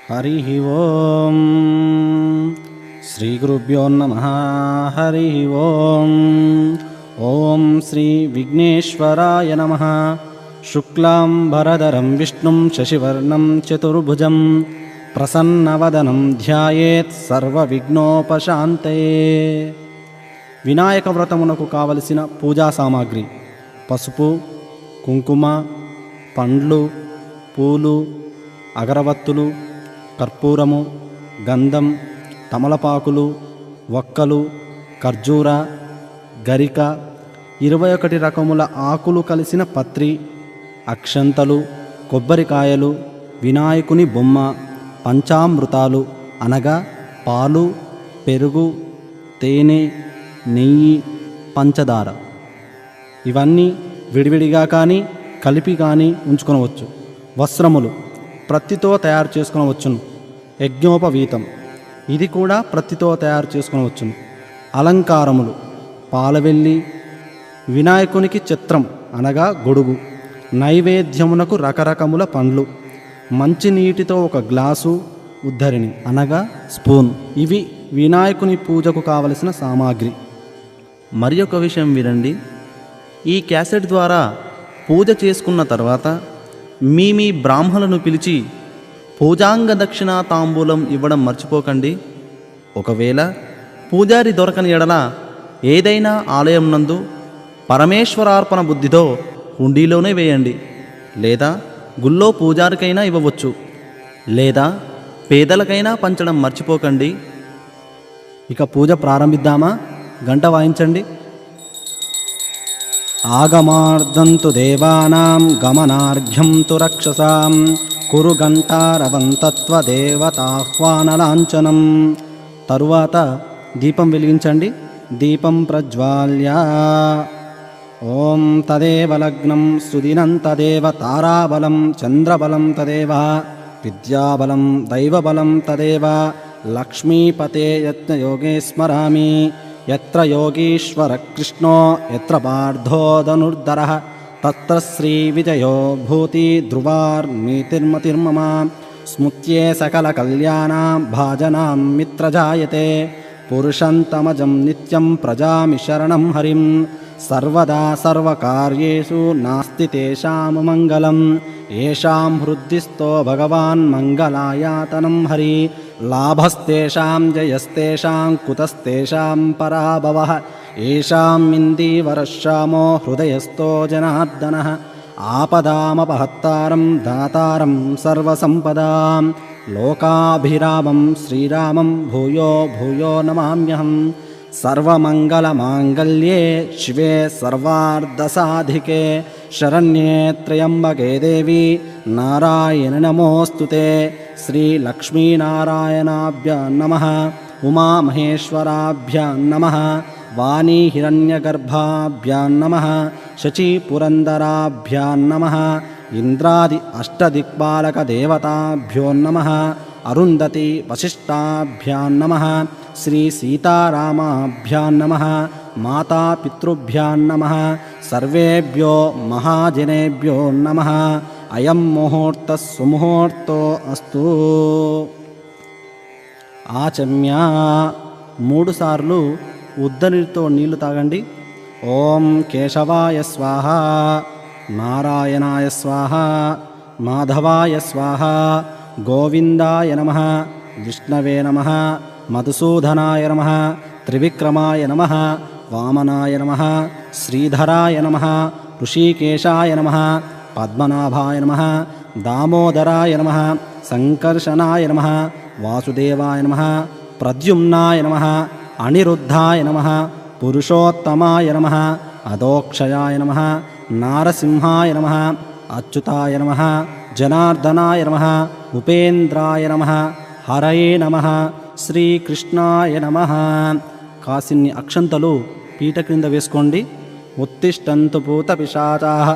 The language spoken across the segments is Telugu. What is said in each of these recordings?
హరి ఓం శ్రీ గురుభ్యో నమః. హరి ఓం. ఓం శ్రీ విఘ్నేశ్వరాయ నమః. శుక్లాంబరధరం విష్ణుం శశివర్ణం చతుర్భుజం ప్రసన్నవదనం ధ్యాయేత్ సర్వవిఘ్నోపశాంతయే. వినాయక వ్రతమునకు కావలసిన పూజా సామాగ్రి: పసుపు, కుంకుమ, పండ్లు, పూలు, అగరవత్తులు, కర్పూరము, గంధం, తమలపాకులు, వక్కలు, ఖర్జూర, గరిక, 21 రకముల ఆకులు కలిసిన పత్రి, అక్షంతలు, కొబ్బరికాయలు, వినాయకుని బొమ్మ, పంచామృతాలు అనగా పాలు, పెరుగు, తేనె, నెయ్యి, పంచదార. ఇవన్నీ విడివిడిగా కానీ కలిపి కానీ ఉంచుకొనవచ్చు. వస్త్రములు ప్రత్తితో తయారు చేసుకొనవచ్చును. యజ్ఞోపవీతం, ఇది కూడా ప్రత్తితో తయారు చేసుకొనవచ్చును. అలంకారములు: పాలవెల్లి, వినాయకునికి చిత్రం అనగా గొడుగు, నైవేద్యమునకు రకరకముల పండ్లు, మంచినీటితో ఒక గ్లాసు, ఉద్ధరిణి అనగా స్పూన్. ఇవి వినాయకుని పూజకు కావలసిన సామాగ్రి. మరి ఒక విషయం వినండి. ఈ క్యాసెట్ ద్వారా పూజ చేసుకున్న తర్వాత మీ బ్రాహ్మణులను పిలిచి పూజాంగ దక్షిణ తాంబూలం ఇవ్వడం మర్చిపోకండి. ఒకవేళ పూజారి దొరకని ఎడల ఏదైనా ఆలయం నందు పరమేశ్వరార్పణ బుద్ధితో హుండీలోనే వేయండి. లేదా గుళ్ళో పూజారికైనా ఇవ్వవచ్చు. లేదా పేదలకైనా పంచడం మర్చిపోకండి. ఇక పూజ ప్రారంభిద్దామా? గంట వాయించండి. ఆగమార్ధంతు దేవానాం గమనార్ఘ్యం తు రక్షసాం కురు ఘంటారవంతత్వదేవతాహ్వానలాంఛనం. తరువాత దీపం వెలిగించండి. దీపం ప్రజ్వాల్య ఓం తదేవ లగ్నం సుదినం తదేవ తారాబలం చంద్రబలం తదేవ విద్యాబలం దైవబలం తదేవ లక్ష్మీపతే యజ్ఞయోగే స్మరామి. యత్ర యోగీశ్వర కృష్ణో యత్ర పార్థో ధనుర్ధరః తత్ర శ్రీ విజయో భూతి ధ్రువార్మీతిర్మతిర్మమ. స్మృత్యే సకల కళ్యాణాం భాజనాం మిత్రజాయతే. పురుషంతమజం నిత్యం ప్రజామి శరణం హరిం. సర్వదా సర్వకార్యేషు నాస్తి తేషాం మంగళం. ఏషాం హృద్దిస్థో భగవాన్ మంగళాయాతనం హరి. లాభస్తేషాం జయస్తేషాం కుతస్తేషాం పరాభవః. ఏషాం ఇందీవరశ్యామో హృదయస్థో జనార్దనః. ఆపదామపహత్తారం దాతారం సర్వసంపదాం. లోకాభిరామం శ్రీరామం భూయో భూయో నమామ్యహం. సర్వమంగళమాంగళ్యే శివే సర్వార్ధసాధికే శరణ్యే త్ర్యంబకే దేవి నారాయణ నమోస్తుతే. శ్రీ లక్ష్మీనారాయణాభ్యాం నమః. ఉమామహేశ్వరాభ్యాం నమః. వాణీ హిరణ్యగర్భాభ్యాం నమః. శచీపురందరాభ్యాం నమః. ఇంద్రాది అష్టదిక్పాలక దేవతాభ్యో నమః. అరుంధతి వశిష్టాభ్యాం నమః. శ్రీ సీతారామాభ్యాం నమః. మాతాపితృభ్యాం నమః. సర్వేభ్యో మహాజనేభ్యో నమః. అయం ముహూర్త సుముహూర్తో అస్తు. ఆచమ్య 3 సార్లు ఉద్దరితో నీళ్లు తాగండి. ఓం కేశవాయ స్వాహ, నారాయణాయ స్వాహ, మాధవాయ స్వాహ, గోవిందాయ నమః, విష్ణవే నమః, మధుసూదనాయ నమః, త్రివిక్రమాయ నమః, వామనాయ నమః, శ్రీధరాయ నమః, ఋషికేశాయ నమః, పద్మనాభాయ నమః, దామోదరాయ నమః, సంకర్షణాయ నమః, వాసుదేవాయ నమః, ప్రద్యుమ్నాయ నమః, అనిరుద్ధాయ నమః, పురుషోత్తమాయ నమః, అదోక్షయాయ నమః, నారసింహాయ నమః, అచ్యుతాయ నమః, జనార్దనాయ నమః, ఉపేంద్రాయ నమః, హరయే నమః, శ్రీకృష్ణాయ నమః. కాసిన్ని అక్షంతలు పీట క్రింద వేసుకోండి. ఉత్తిష్టంతు పూత పిశాచాః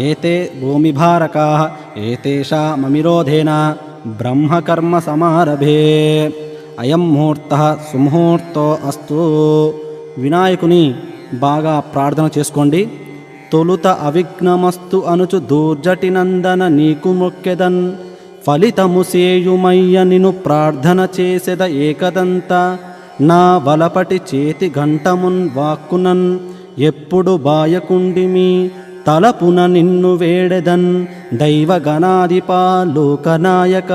ఏతే భూమిభారకాః ఏతేషామమిరోధేన బ్రహ్మకర్మ సమారభే. అయం ముహూర్తః సుముహూర్తో అస్తు. వినాయకుని బాగా ప్రార్థన చేసుకోండి. తొలుత అవిఘ్నమస్తు అనుచు దూర్జటి నందన నీకు మొక్కెదన్ ఫలితము సేయుమయ్య నిను ప్రార్థన చేసెద ఏకదంత నా వలపటి చేతి గంటమున్ వాక్కునన్ ఎప్పుడు బాయకుండిమి తలపున నిన్ను వేడెదన్ దైవగణాధిపా లోకనాయక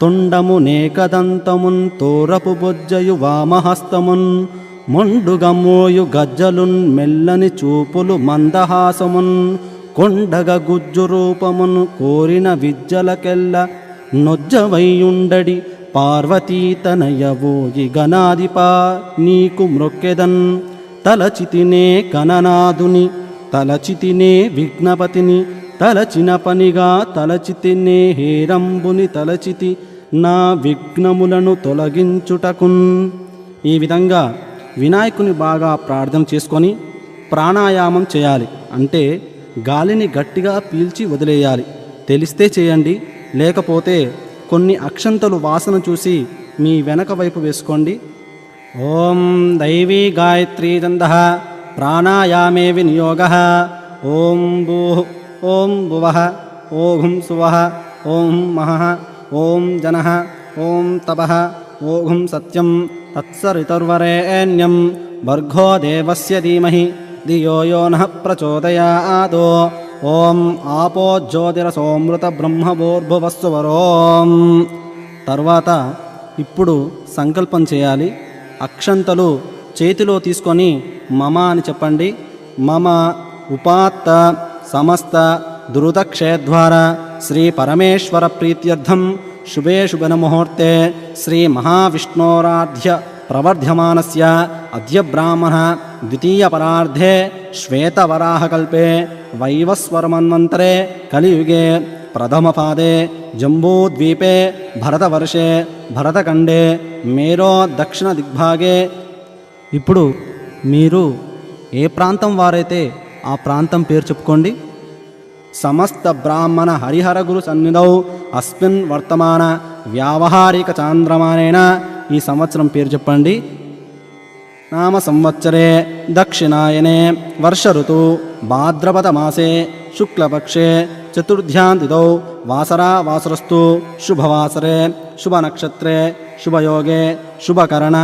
తొండము నేకదంతమున్ తోరపు బొజ్జయు వామహస్తమున్ మొండుగమోయు గజ్జలున్ మెల్లని చూపులు మందహాసమున్ కొండగ గుజ్జు రూపమును కోరిన విద్యలకెల్ల నొజ్జవైయుండడి పార్వతీతనయవోయి గణాధిపా నీకు మ్రొక్కెదన్ తలచితినే గణనాథుని తలచితినే విఘ్నపతిని తలచిన పనిగా తలచితినే హేరంబుని తలచితి నా విఘ్నములను తొలగించుటకున్. ఈ విధంగా వినాయకుని బాగా ప్రార్థన చేసుకొని ప్రాణాయామం చేయాలి. అంటే గాలిని గట్టిగా పీల్చి వదిలేయాలి. తెలిస్తే చేయండి, లేకపోతే కొన్ని అక్షంతలు వాసన చూసి మీ వెనక వైపు వేసుకోండి. ఓం దైవీ గాయత్రీ దందః ప్రాణాయామే వినియోగః. ఓం భూః ఓం భువః ఓం సువః ఓం మహః ఓం జనః ఓం తపః ఓం సత్యం తత్సరితుర్వరేణ్యం భర్గో దేవస్య ధీమహి ధియో యో నః ప్రచోదయాద్. ఓం ఆపో జ్యోతిరసోమృత బ్రహ్మభూర్భువస్సువరోం. తర్వాత ఇప్పుడు సంకల్పం చేయాలి. అక్షంతలు చేతిలో తీసుకొని మమ అని చెప్పండి. మమ ఉపాత్త సమస్త దురుతక్షేద్వార శ్రీ పరమేశ్వర ప్రీత్యర్థం శుభే శుభన ముహూర్తే శ్రీ మహావిష్ణోరాధ్య ప్రవర్ధ్యమానస్య అద్య బ్రాహ్మణ ద్వితీయ పరార్ధే శ్వేతవరాహకల్పే వైవస్వరమన్వంతరే కలియుగే ప్రథమపాదే జంబూద్వీపే భరతవర్షే భరతఖండే మేరో దక్షిణ దిగ్భాగే. ఇప్పుడు మీరు ఏ ప్రాంతం వారైతే ఆ ప్రాంతం పేరు చెప్పుకోండి. సమస్త బ్రాహ్మణ హరిహర గురు సన్నిధౌ అస్మిన్ వర్తమాన వ్యావహారిక చాంద్రమానేన ఈ సంవత్సరం పేరు చెప్పండి. నామ సంవత్సరే దక్షిణాయనే వర్ష ఋతు భాద్రపద మాసే శుక్లపక్షే చతుర్థ్యాం తిథౌ వాసరా వాసరస్తు శుభవాసరే శుభనక్షత్రే శుభయోగే శుభకరణ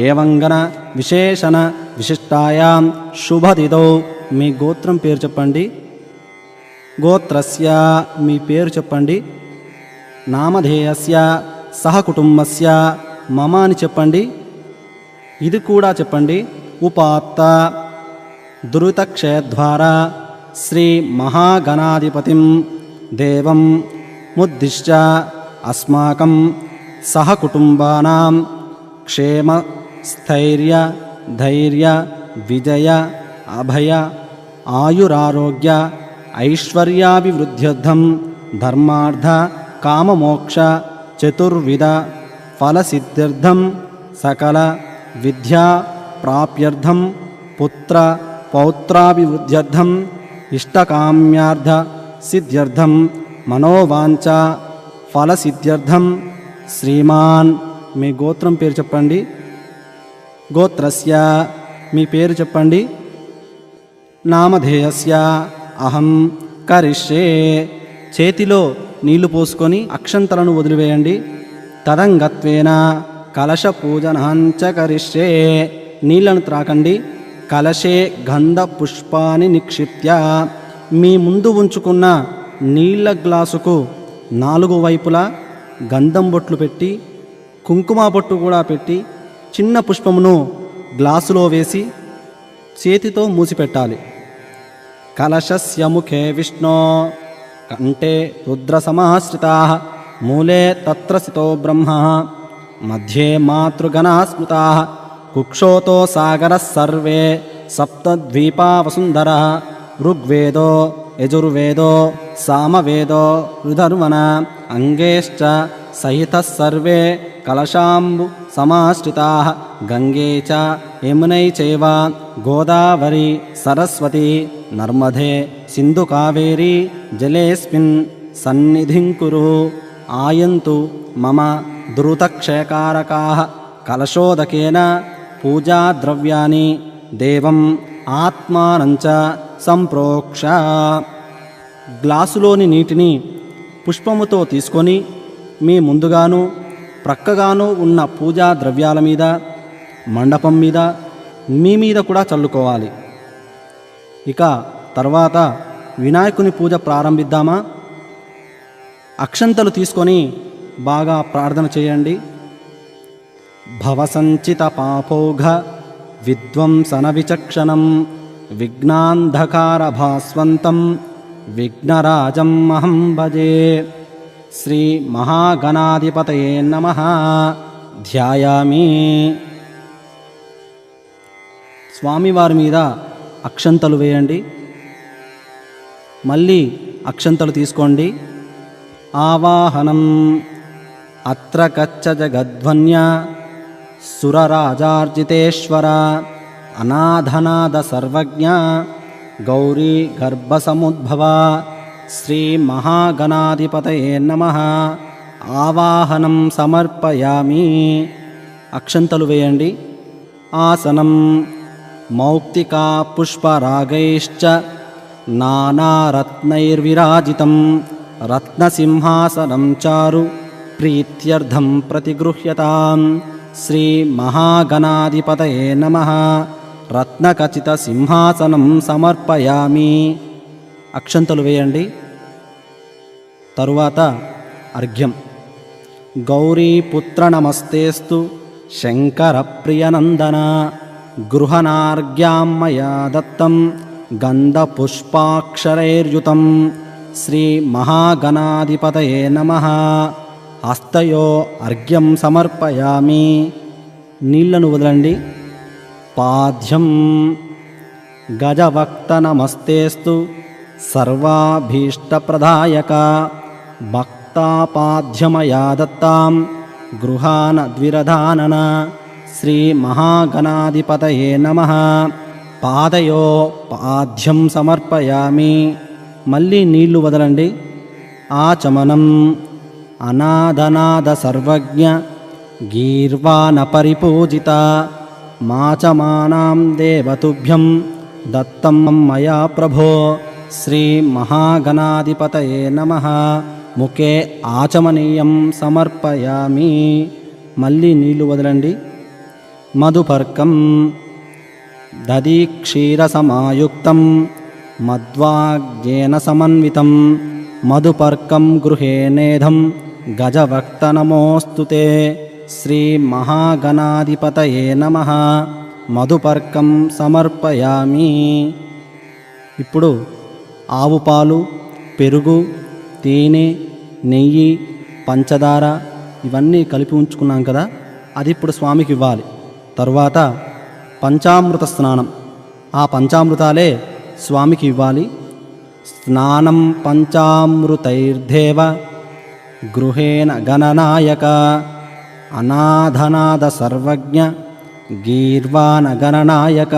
ఏవంగన విశేషణ విశిష్టాయాం శుభతిథౌ. మీ గోత్రం పేరు చెప్పండి. గోత్రస్య మీ పేరు చెప్పండి. నామధేయస్య సహకుటుంబస్య మమ అని చెప్పండి. ఇది కూడా చెప్పండి. ఉపాత్త దురితక్షేద్వార శ్రీ మహాగణాధిపతిం దేవం ముద్దిశ్య అస్మాకం సహకుటుంబానాం క్షేమ స్థైర్య ధైర్య విజయ అభయ ఆయురారోగ్య ఐశ్వర్యాభివృద్ధ్యర్థం ధర్మార్థ కామమోక్ష చతుర్విధ ఫలసిద్ధ్యర్థం సకల విద్యా ప్రాప్యర్థం పుత్ర పౌత్రాభివృద్ధ్యర్థం ఇష్టకామ్యార్థ సిద్ధ్యర్థం మనోవాంఛ ఫలసిద్ధ్యర్థం శ్రీమాన్. మీ గోత్రం పేరు చెప్పండి. గోత్రస్య మీ పేరు చెప్పండి. నామధేయస్య అహం కరిష్యే. చేతిలో నీళ్లు పోసుకొని అక్షంతలను వదిలివేయండి. తదంగత్వేన కలశ పూజనాంచ కరిష్యే. నీళ్లను త్రాకండి. కలశే గంధ పుష్పాన్ని నిక్షిప్య. మీ ముందు ఉంచుకున్న నీళ్ల గ్లాసుకు 4 వైపులా గంధం బొట్లు పెట్టి కుంకుమ బొట్టు కూడా పెట్టి చిన్న పుష్పమును గ్లాసులో వేసి చేతితో మూసిపెట్టాలి. కలశస్య ముఖే విష్ణో కంఠే రుద్రసమాశ్రితాః మూలే తత్ర స్థితో బ్రహ్మ మధ్యే మాతృగణా స్మృతాః కుక్షోతో సాగరః సర్వే సప్తద్వీపా వసుంధరః ఋగ్వేదో యజుర్వేదో సామవేదో రుధర్వణ అంగేశ్చ సహితః సర్వే కలశాంబు సమాశ్రితాః గంగే చ యమునై చైవ గోదావరి సరస్వతి నర్మదే సింధు కావేరీ జలేస్మిన్ సన్నిధిం కురు. ఆయంతు మమ ద్రుతక్షయకారకాః కలశోదకేన పూజాద్రవ్యాని దేవం ఆత్మానంచ సంప్రోక్ష. గ్లాసులోని నీటిని పుష్పముతో తీసుకొని మీ ముందుగాను ప్రక్కగాను ఉన్న పూజా ద్రవ్యాల మీద, మండపం మీద, మీ మీద కూడా చల్లుకోవాలి. ఇక తర్వాత వినాయకుని పూజ ప్రారంభిద్దామా? అక్షంతలు తీసుకొని బాగా ప్రార్థన చేయండి. భవసంచిత పాపౌఘ విధ్వంసన విచక్షణం విఘ్నాంధకార భాస్వంతం విఘ్నరాజం అహం భజే. శ్రీ మహాగణాధిపతయే నమః. ధ్యాయామి. స్వామివారి మీద అక్షంతలు వేయండి. మళ్ళీ అక్షంతలు తీసుకోండి. ఆవాహనం. అత్ర కచ్చ జగధ్వన్య సురరాజార్జితేశ్వర అనాథనాద సర్వజ్ఞ గౌరీ గర్భసముద్భవ. శ్రీ మహాగణాధిపతయే నమః. ఆవాహనం సమర్పయామి. అక్షంతలు వేయండి. ఆసనం. మౌక్తికా పుష్పరాగైశ్చ నానారత్నైర్విరాజితం రత్నసింహాసనం చారు ప్రీత్యర్థం ప్రతిగృహ్యతాం. శ్రీ మహాగణాధిపతయే నమః. రత్నఖచిత సింహాసనం సమర్పయామి. అక్షంతలు వేయండి. తరువాత అర్ఘ్యం. గౌరీపుత్ర నమస్తేస్తు శంకర ప్రియనందన గృహనార్ఘ్యాం మయా దత్తం గంధపుష్పాక్షరైర్యుతం. శ్రీ మహాగణాధిపతయే నమః. హస్తయో అర్ఘ్యం సమర్పయామి. నీళ్లను వదలండి. పాద్యం. గజవక్త నమస్తేస్తు సర్వాభీష్టప్రదాయక భక్తాపాద్యమయా దత్తాం గృహాన ద్విరధానన. శ్రీ మహాగణాధిపతయే నమః. పాదయో పాద్యం సమర్పయామి. మళ్ళీ నీళ్లు వదలండి. ఆచమనం. అనాదనాద సర్వజ్ఞ గీర్వాణ పరిపూజిత మాచమానాం దేవతుభ్యం దత్తం మయా ప్రభో. శ్రీ మహాగణాధిపతయే నమః. ముఖే ఆచమనీయం సమర్పయామి. మళ్ళీ నీళ్లు వదలండి. మధుపర్కం. దధీక్షీరసమాయుక్తం మధ్వాజ్ఞేన సమన్వితం మధుపర్కం గృహే నేధం గజవక్త నమోస్తుతే. శ్రీ మహాగణాధిపతయే నమః. మధుపర్కం సమర్పయామి. ఇప్పుడు ఆవు పాలు, పెరుగు, తేనె, నెయ్యి, పంచదార ఇవన్నీ కలిపి ఉంచుకున్నాం కదా, అది ఇప్పుడు స్వామికి ఇవ్వాలి. తరువాత పంచామృత స్నానం. ఆ పంచామృతాలే స్వామికి ఇవ్వాలి. స్నానం పంచామృతైర్దేవ గృహేణ గణనాయక అనాథనాద సర్వజ్ఞ గీర్వాణ గణనాయక.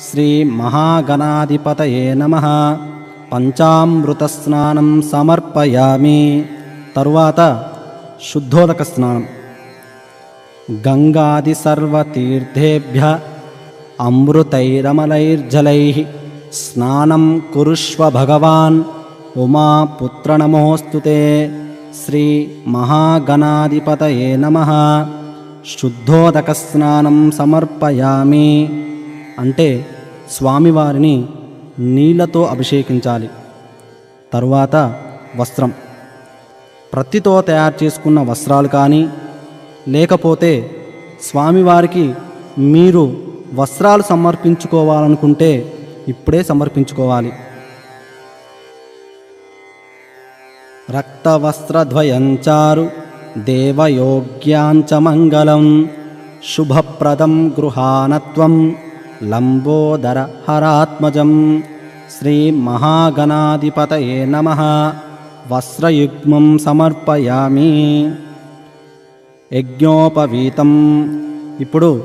శ్రీ మహాగణాధిపతయే నమః. పంచామృత స్నానం సమర్పయామి. తరువాత శుద్ధోదక స్నానం. గంగాది సర్వతీర్థేభ్య అమృతైరమలైర్జలైః స్నానం కురుష్వ భగవాన్ ఉమాపుత్ర నమోస్తుతే. శ్రీ మహాగణాధిపతయే నమః. శుద్ధోదక స్నానం సమర్పయామి. అంటే స్వామివారిని నీళ్లతో అభిషేకించాలి. తరువాత వస్త్రం. ప్రత్తితో తయారు చేసుకున్న వస్త్రాలు కానీ, లేకపోతే స్వామివారికి మీరు వస్త్రాలు సమర్పించుకోవాలనుకుంటే ఇప్పుడే సమర్పించుకోవాలి. రక్తవస్త్రద్వయంచారు దేవయోగ్యాంచ మంగళం శుభప్రదం గృహానత్వం లంబోదర హరాత్మజం. శ్రీ మహాగణాధిపతయే నమః. వస్త్రయుగ్మం సమర్పయామి. యజ్ఞోపవీతం. ఇప్పుడు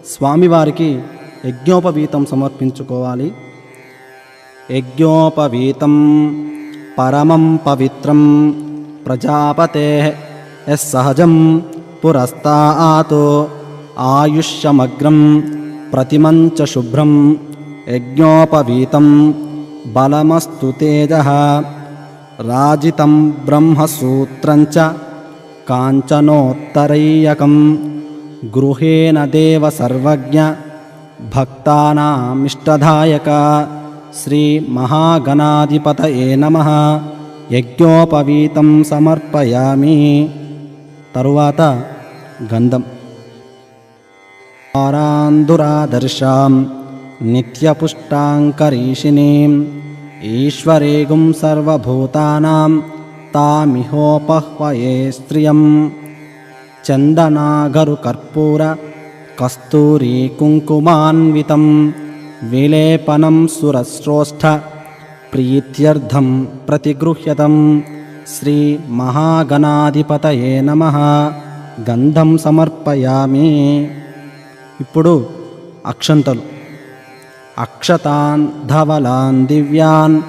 స్వామివారికి యజ్ఞోపవీతం సమర్పించుకోవాలి. యజ్ఞోపవీతం పరమం పవిత్రం ప్రజాపతేః యస్సహజం పురస్తాతో ఆయుష్యమగ్రం ప్రతిమంచ శుభ్రం యజ్ఞోపవీతం బలమస్తు తేజః రాజితం బ్రహ్మసూత్రంచ కాంచనోత్తరైయకం గృహేణ దేవ సర్వజ్ఞ భక్తానామిష్టదాయక శ్రీ మహాగణాధిపతయే నమః. యజ్ఞోపవీతం సమర్పయామి. తరువాత గంధం. ఆరాంధురాదర్శాం నిత్యపుష్టాంకరీషిణీం ఈశ్వరేగుం సర్వభూతానాం తామిహోపహ్వయే స్త్రియం చందనాగరు కర్పూర కస్తూరీ కుంకుమాన్వితం విలేపనం సురశ్రోష్ఠ ప్రీత్యర్థం ప్రతిగృహ్యతం. శ్రీ మహాగణాధిపతయే నమః. గంధం సమర్పయామి. ఇప్పుడు అక్షంతలు. అక్షతాన్ ధవలాన్ దివ్యాన్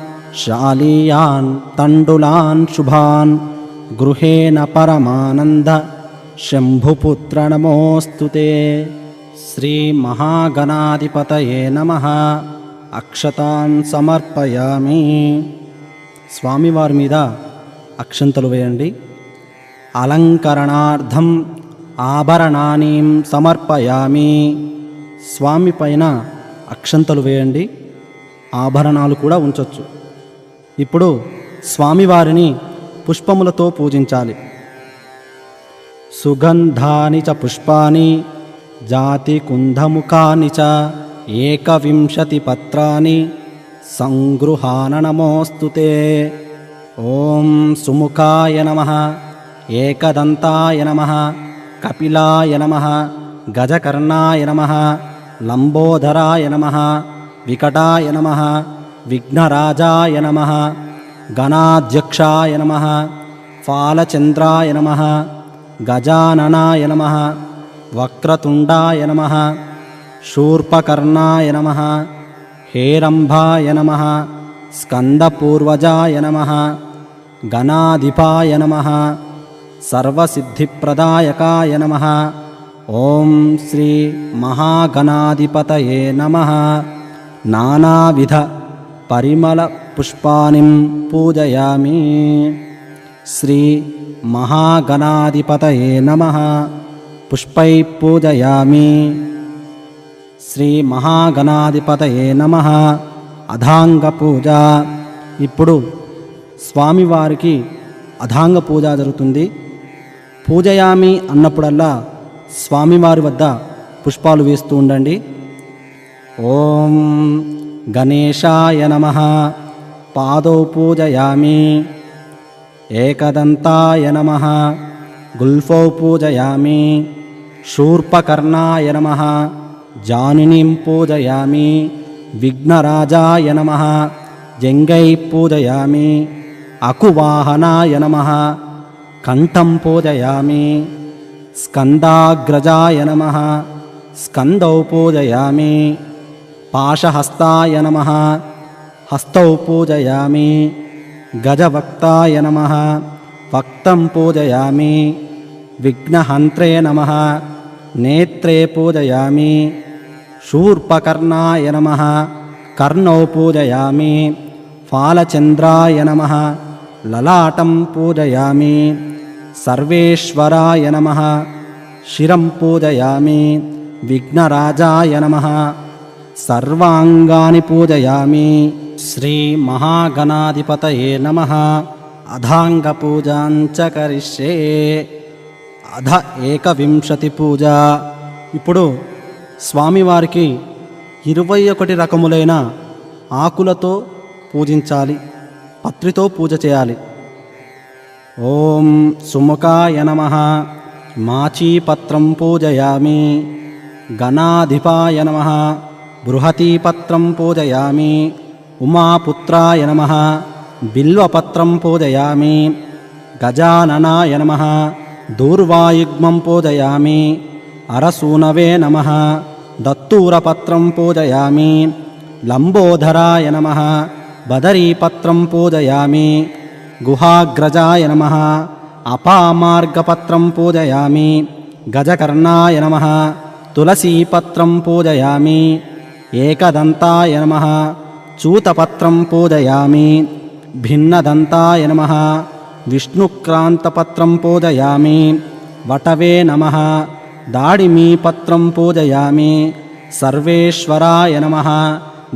శాలీయాన్ తండులాన్ శుభాన్ గృహేణ పరమానంద శంభుపుత్ర నమోస్తుతే. శ్రీ మహాగణాధిపతయే నమః. అక్షతాన్ సమర్పయామి. స్వామివారి మీద అక్షంతలు వేయండి. అలంకరణార్థం ఆభరణానీం సమర్పయామి. స్వామి పైన అక్షంతలు వేయండి. ఆభరణాలు కూడా ఉంచొచ్చు. ఇప్పుడు స్వామివారిని పుష్పములతో పూజించాలి. సుగంధాని చ పుష్పాని జాతి కుంధముఖాని చ ఏకవింశతి పత్రాని సంగృహాన నమోస్తుతే. ఓం సుముఖాయ నమః, ఏకదంతాయ నమః, కపిలాయ నమః, గజకర్ణాయ నమః, లంబోదరాయ నమః, వికటాయ నమః, విఘ్నరాజాయ నమః, గణాధ్యక్షాయ నమః, ఫాలచంద్రాయ నమః, గజాననాయ నమః, వక్రతుండాయ నమః, శూర్పకర్ణాయ నమః, హేరంభాయ నమః, స్కందపూర్వజాయ నమః, గణాధిపాయ నమః, సర్వసిద్ధిప్రదాయకాయ నమః. ఓం శ్రీ మహాగణాధిపతయే నమః. నానావిధ పరిమళ పుష్పానిం పూజయామి. శ్రీ మహాగణాధిపతయే నమః. పుష్పై పూజయామి. శ్రీ మహాగణాధిపతయే నమః. అధాంగ పూజ. ఇప్పుడు స్వామివారికి అధాంగ పూజ జరుగుతుంది. పూజయామి అన్నప్పుడల్లా స్వామివారి వద్ద పుష్పాలు వేస్తూ ఉండండి. ఓం గణేశాయ నమః. పాదౌ పూజయామి. ఏకదంతాయ నమః. గుల్ఫౌ పూజయామి. శూర్పకర్ణాయ నమః. జానునీం పూజయామి. విఘ్నరాజాయ నమః. జంగై పూజయామి. అకువాహనాయ నమః. కంఠం పూజయామి. స్కందాగ్రజాయ నమః. స్కందౌ పూజయామి. పాశహస్తాయ నమః. హస్తౌ పూజయామి. గజవక్తాయ నమః. వక్తం పూజయామి. విఘ్నహంత్రే నమః. నేత్రే పూజయామి. శూర్పకర్ణాయ నమః. కర్ణౌ పూజయామి. ఫాలచంద్రాయ నమః. లలాటం పూజయామి. సర్వేశ్వరాయ నమః. శిరం పూజయామి. విఘ్నరాజాయ నమః. సర్వాంగాని పూజయామి. శ్రీ మహాగణాధిపతయే నమః. అధాంగ పూజాంచ కరిష్యే. అధ ఏకవింశతి పూజ. ఇప్పుడు స్వామివారికి 21 రకములైన ఆకులతో పూజించాలి. పత్రితో పూజ చేయాలి. ఓం సుముఖాయ నమః. మాచీపత్రం పూజయామి. గణాధిపాయ నమః. బృహతీపత్రం పూజయామి. ఉమాపుత్రాయ నమః. బిల్వపత్రం పూజయామి. గజాననాయ నమః. దూర్వాయుగ్మం పూజయామి. అరసూనవే నమః. దత్తూరపత్రం పూజయామి. లంబోదరాయ నమః. బదరీపత్రం పూజయామి. గుహాగ్రజాయ నమః. అపామార్గపత్రం పూజయామి. గజకర్ణాయ నమః. తులసీపత్రం పూజయామి. ఏకదంతాయ నమః. చూతపత్రం పూజయామి. భిన్నదంతాయ నమః విష్ణుక్రాంతపత్రం పూజయామి వటవే నమః దాడిమీపత్రం పూజయామి సర్వేశ్వరాయ నమః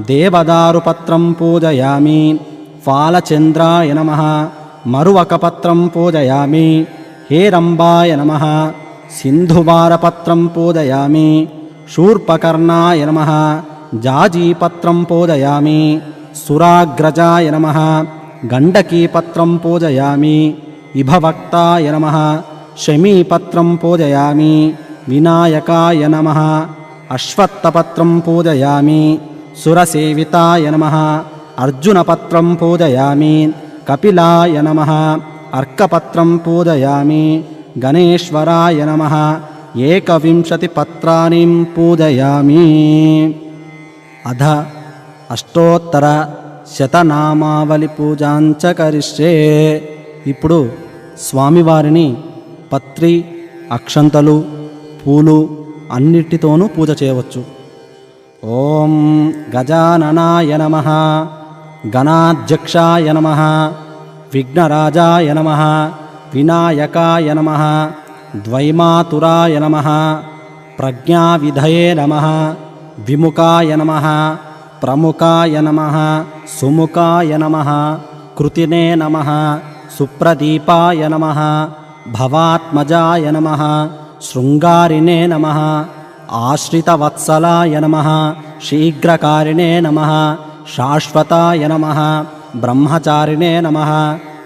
దేవదారుపత్రం పూజయామి ఫాలచంద్రాయ నమః మరువకపత్రం పూజయామి హేరంబాయ నమః సింధువారపత్రం పూజయామి శూర్పకర్ణాయ నమః జాజీపత్రం పూజయామి సురాగ్రజాయ నమః గండకీపత్రం పూజయామి ఇభవక్తాయ నమః శమీపత్రం పూజయామి వినాయకాయ నమః అశ్వత్థపత్రం పూజయామి సురసేవితాయ నమః అర్జునపత్రం పూజయామి కపిలాయ నమః అర్కపత్రం పూజయామి గణేశ్వరాయ నమః ఏకవింశతి పత్రాని పూజయామి. అధ అష్టోత్తర శతనామావళి పూజాంచ కరిష్యే. ఇప్పుడు స్వామివారిని పత్రి అక్షంతలు పూలు అన్నిటితోనూ పూజ చేయవచ్చు. ఓం గజాననాయ నమః గణాధ్యక్షాయ నమః విఘ్నరాజాయ నమః వినాయకాయ నమః ద్వైమాతురాయ నమః ప్రజ్ఞావిధయే నమః విముఖాయ నమః ప్రముఖాయ నమః సుముఖాయ నమః కృతినే నమః సుప్రదీపాయ నమః భవాత్మజాయ నమః శృంగారిణే నమః ఆశ్రితవత్సలాయ నమః శీఘ్రకారిణే నమః శాశ్వతాయ నమః బ్రహ్మచారిణే నమః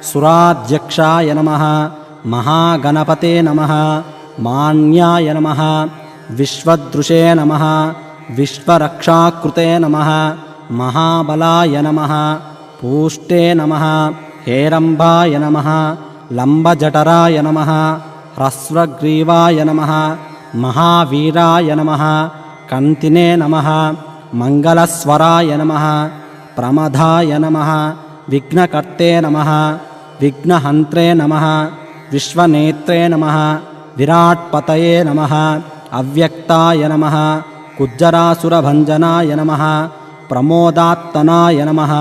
సురాధ్యక్షాయ నమః మహాగణపతే నమః మాన్యాయ నమః విశ్వదృశే నమః విశ్వరక్షాకృతే నమః మహాబలాయ నమః పూష్టే నమః హేరంబాయ నమః లంబజఠరాయ నమః హ్రస్వగ్రీవాయ నమః మహావీరాయ నమః కంతినే నమః మంగళస్వరాయ నమః ప్రమదాయ నమః విఘ్నకర్తే నమః విఘ్నహంత్రే నమః విశ్వనేత్రే నమః విరాట్పతయే నమః అవ్యక్తాయ నమః కుజ్జరాసురభంజనాయ నమః ప్రమోదాత్తనాయ నమః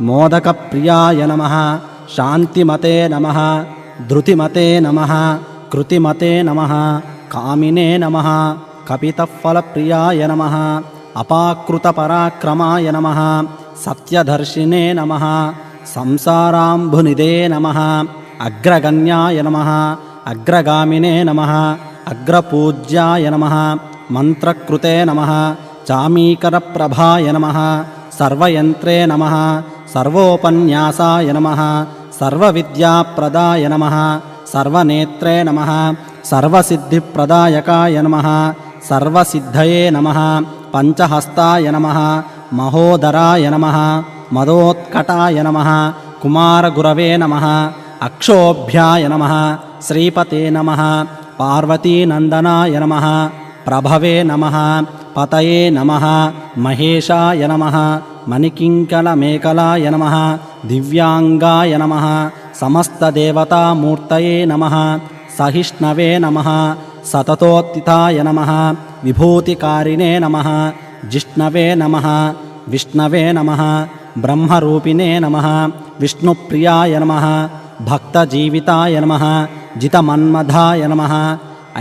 మోదకప్రియాయ నమః శాంతిమతే నమః ధృతిమతే నమః కృతిమతే నమః కామినే నమః కపితఫలప్రియాయ నమః అపాకృతపరాక్రమాయ నమః సత్యదర్శినే నమః సంసారాంబునిదే నమః అగ్రగణ్యాయ నమః అగ్రగామినే నమః అగ్రపూజ్యాయ నమః మంత్రకృతే నమః చామీకరప్రభాయ నమః సర్వయంత్రే నమః సర్వోపన్యాసాయ నమః సర్వవిద్యాప్రదాయ నమః సర్వనేత్రే నమః సర్వసిద్ధిప్రదాయకాయ నమః సర్వసిద్ధయే నమః పంచహస్తాయ నమః మహోదరాయ నమః మదోత్కటాయ నమః కుమారగురవే నమః అక్షోభ్యాయ నమః శ్రీపతే నమః పార్వతీనందనాయ నమః ప్రభవే నమః పతయే నమః మహేశాయ నమః మణికింకలమేకలాయ నమః దివ్యాంగాయ నమః సమస్తదేవతామూర్తయే నమః సహిష్ణవే నమః సతతోత్థితాయ నమః విభూతికారిణే నమః జిష్ణవే నమః విష్ణవే నమః బ్రహ్మరూపిణే నమః విష్ణుప్రియాయ నమః భక్తజీవితాయ నమః జితమన్మథాయ నమః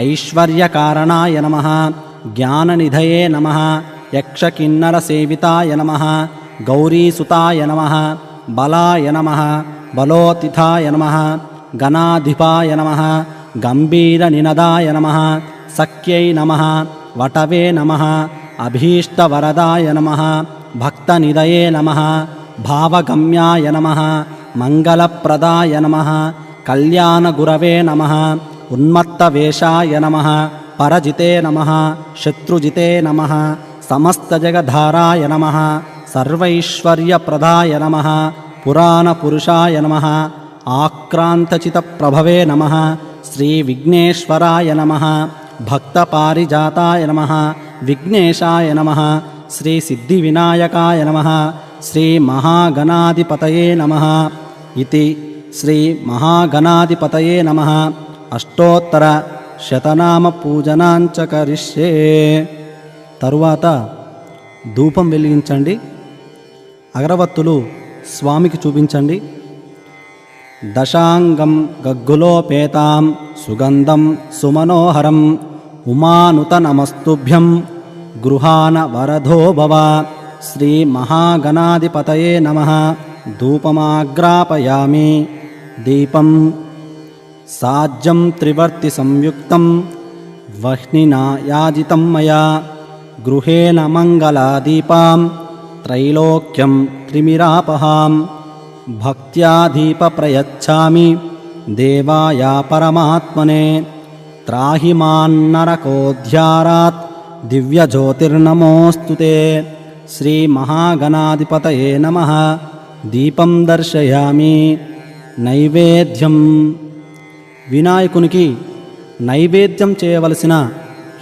ఐశ్వర్యకారణాయ నమః జ్ఞాననిధయే నమః యక్షకిన్నరసేవితాయ నమః గౌరీసుతాయ నమః బలాయ నమః బలోతిథాయ నమః గణాధిపాయ నమః గంభీరనినదాయ నమః సఖ్యై నమః వటవే నమః అభీష్టవరదాయ నమః భక్తనిదయే నమః భావగమ్యాయ నమః మంగళప్రదాయ నమః కళ్యాణగురవే నమః ఉన్మత్తవేషాయ నమః పరజితే నమః శత్రుజితే నమః సమస్తజగద్ధారాయ నమః సర్వైశ్వర్యప్రదాయ నమః పురాణపురుషాయ నమః ఆక్రాంతచితప్రభవే నమః శ్రీవిఘ్నేశ్వరాయ నమః భక్తపారిజాతాయ నమః విఘ్నేశాయ నమః శ్రీసిద్ధివినాయకాయ నమః శ్రీమహాగణాధిపతయే నమః ఇతి శ్రీమహాగణాధిపతయే నమః అష్టోత్తర శతనామ పూజనాంచ కరిష్యే. తరువాత ధూపం వెలిగించండి, అగరవత్తులు స్వామికి చూపించండి. దశాంగం గగ్గులోపేతాం సుగంధం సుమనోహరం ఉమానుత నమస్తుభ్యం గృహాన వరదో భవ. శ్రీ మహాగణాధిపతయే నమః. ధూపమాగ్రాపయామి. దీపం సాజ్యం త్రివర్తి సంయుక్తం వహ్నినా యాజితం మయా. గృహేణ మంగళాదీపాం త్రైలోక్యం త్రిమిరాపహాం. భక్త్యా దీప ప్రయచ్ఛామి దేవాయ పరమాత్మనే. త్రాహి మాన్నరకోధ్యారాత్ దివ్యజ్యోతిర్నమోస్తుతే. శ్రీ మహాగణాధిపతయే నమః. దీపం దర్శయామి. నైవేద్యం. వినాయకునికి నైవేద్యం చేయవలసిన